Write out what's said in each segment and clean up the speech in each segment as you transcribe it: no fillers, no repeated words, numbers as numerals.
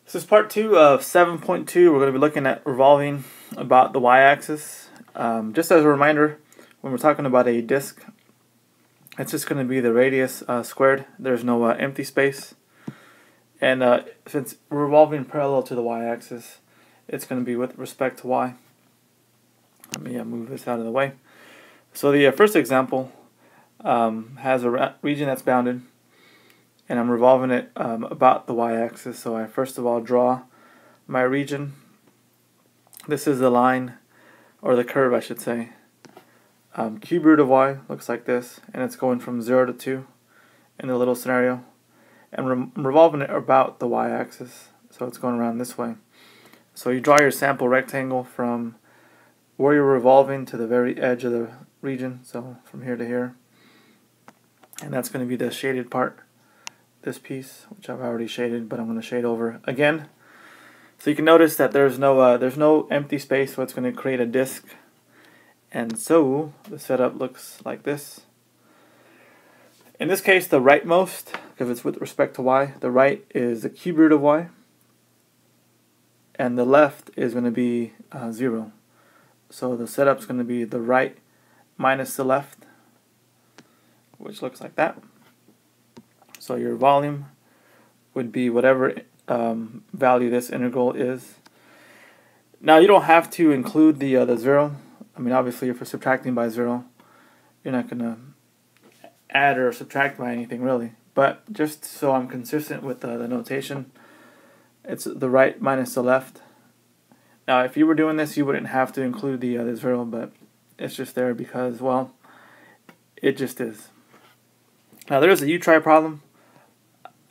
This is part 2 of 7.2. We're going to be looking at revolving about the y-axis. Just as a reminder, when we're talking about a disk, it's just going to be the radius squared. There's no empty space. And since we're revolving parallel to the y-axis, it's going to be with respect to y. Let me move this out of the way. So the first example has a region that's bounded, and I'm revolving it about the y-axis. So I first of all draw my region. This is the line, or the curve I should say. Cube root of y looks like this, and it's going from 0 to 2 in the little scenario. And I'm revolving it about the y-axis, so it's going around this way. So you draw your sample rectangle from where you're revolving to the very edge of the region, so from here to here. And that's going to be the shaded part, this piece, which I've already shaded, but I'm going to shade over again. So you can notice that there's no empty space, so it's going to create a disk. And so the setup looks like this. In this case, the rightmost, because it's with respect to y, the right is the cube root of y, and the left is going to be 0. So the setup's going to be the right minus the left, which looks like that. So your volume would be whatever value this integral is. Now you don't have to include the 0. I mean, obviously if you're subtracting by 0, you're not going to add or subtract by anything really. But just so I'm consistent with the notation, it's the right minus the left. Now if you were doing this, you wouldn't have to include the 0, but it's just there because, well, it just is. Now there is a you-try problem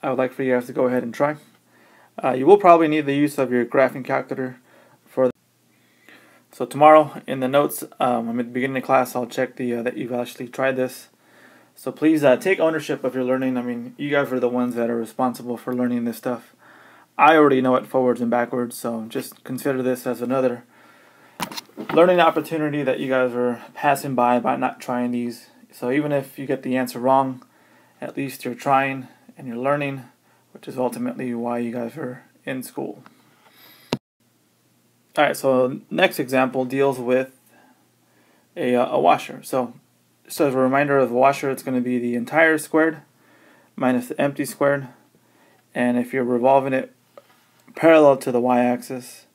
I would like for you guys to go ahead and try. You will probably need the use of your graphing calculator for. So tomorrow in the notes, I'm at the beginning of class, I'll check that you've actually tried this. So please take ownership of your learning. I mean, you guys are the ones that are responsible for learning this stuff. I already know it forwards and backwards, so just consider this as another learning opportunity that you guys are passing by not trying these. So even if you get the answer wrong, at least you're trying and you're learning, which is ultimately why you guys are in school. Alright, so next example deals with a washer. So just as a reminder of the washer, it's going to be the entire squared minus the empty squared. And if you're revolving it parallel to the y-axis,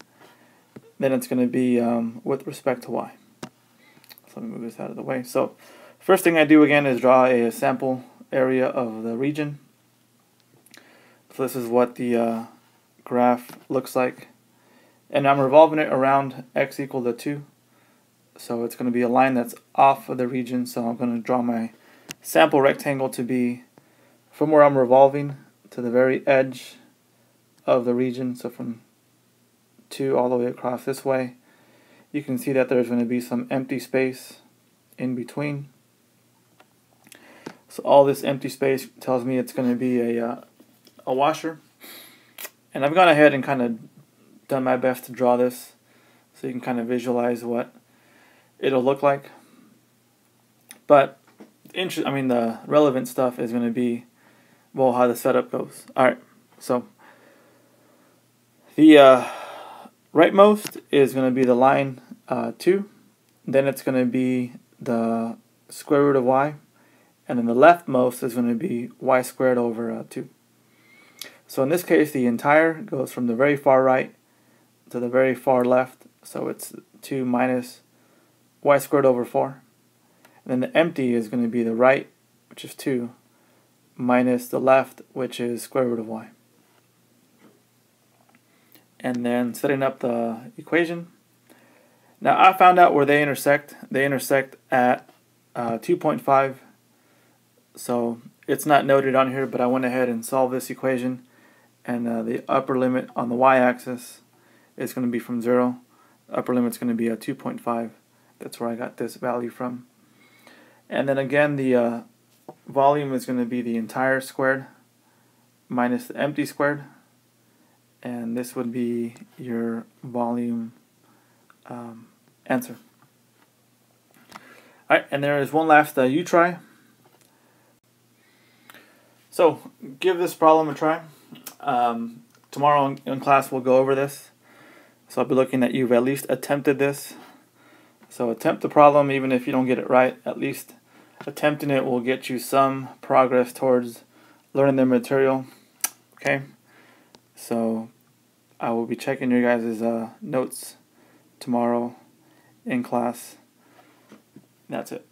then it's going to be with respect to y. So let me move this out of the way. So first thing I do again is draw a sample area of the region. So this is what the graph looks like. And I'm revolving it around x equal to 2. So it's going to be a line that's off of the region. So I'm going to draw my sample rectangle to be from where I'm revolving to the very edge of the region. So from 2 all the way across this way. You can see that there's going to be some empty space in between. So all this empty space tells me it's going to be a washer. And I've gone ahead and kind of done my best to draw this so you can kind of visualize what it'll look like. But the relevant stuff is going to be, well, how the setup goes. Alright, so the rightmost is going to be the line 2. Then it's going to be the square root of y. And then the leftmost is going to be y squared over 2. So in this case, the entire goes from the very far right to the very far left. So it's 2 minus y squared over 4. And then the empty is going to be the right, which is 2, minus the left, which is square root of y. And then setting up the equation. Now I found out where they intersect. They intersect at 2.5. So it's not noted on here, but I went ahead and solved this equation. And the upper limit on the y-axis is going to be from 0. The upper limit is going to be 2.5. That's where I got this value from. And then again, the volume is going to be the entire squared minus the empty squared. And this would be your volume answer. Alright, and there is one last you-try. So give this problem a try. tomorrow in class we'll go over this. So I'll be looking at you've at least attempted this. So attempt the problem even if you don't get it right. At least attempting it will get you some progress towards learning the material. Okay, so I will be checking your guys' notes tomorrow in class. That's it.